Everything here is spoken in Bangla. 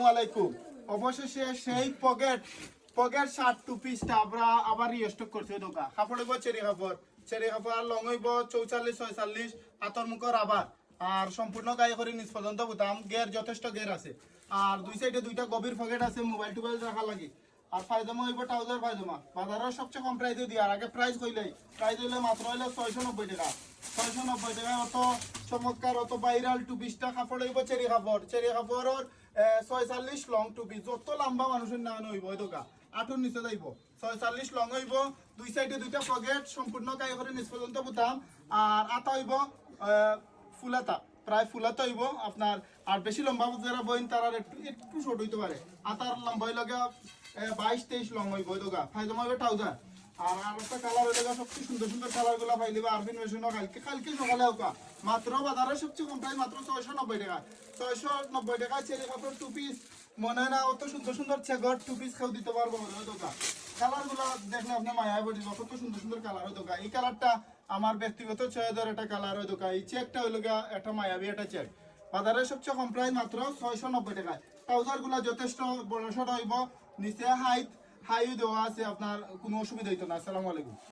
আসসালামু আলাইকুম। অবশেষে সেই পকেট পকেট শার্ট টু পিসটা আমরা আবার রিস্টক করছি দোকা কাপড় হইব চেরি কাপড় আর লং হইব 44-46 হাতর মুখর আবার আর সম্পূর্ণ গায়ে করে নিচ পর্যন্ত বুতাম গের যথেষ্ট গের আছে আর দুই সাইডে দুইটা গভীর পকেট আছে মোবাইল টোবাইল রাখা লাগে আর পায়জামা হইব ট্রাউজার পায়জামা বাজারের সবচেয়ে কম প্রাইসে দিয়ে আর আগে প্রাইস হইলে মাত্র হইলে 690 টাকা 690 টাকা অত চমৎকার অত ভাইরাল টু পিসটা কাপড় হইব চেরি কাপড়ের 46 লং টু পিস যত লম্বা মানুষের না হইব ওই দোকা আঠুর নিচে যাইব 46 লং হইব দুই সাইডে দুইটা পকেট সম্পূর্ণ গায়ে করে নিচ পর্যন্ত বুতাম আর আতা হইব ফুলাতা প্রায় ফুলাতা হইব আপনার আর বেশি লম্বা যারা বইন তারা একটু ছোট হইতে পারে আতার লম্বা হইলে 22-23 লং হইব ওই দোকা পায়জামা হইব ট্রাউজার আর একটা কালার হইলে সবচেয়ে সুন্দর সুন্দর কালার গুলা পাইলিবা আরবিন মেশিন কালকে সকালে হোকা মাত্র বাজারের সবচেয়ে কম প্রাইস মাত্র 690 টাকা 690 টাকা চেরি কাপড় টু পিস মনে হয় না অত সুন্দর সুন্দর চেগর টু পিস কেউ দিতে পারবো ওই দোকা কালার গুলা দেখলে আপনি মায়া পড়ি কত সুন্দর সুন্দর কালার ওই দোকা এই কালারটা আমার ব্যক্তিগত চয়েসের একটা কালার ওই দোকা এই চেকটা হইল একটা মায়াবী একটা চেক বাজারের সবচেয়ে কম প্রাইস মাত্র 690 টাকা ট্রাউজার গুলা যথেষ্ট বড় সড় হইব নিচে হাইট দেওয়া আছে আপনার কোনো অসুবিধা হইতো না। আসসালামু আলাইকুম।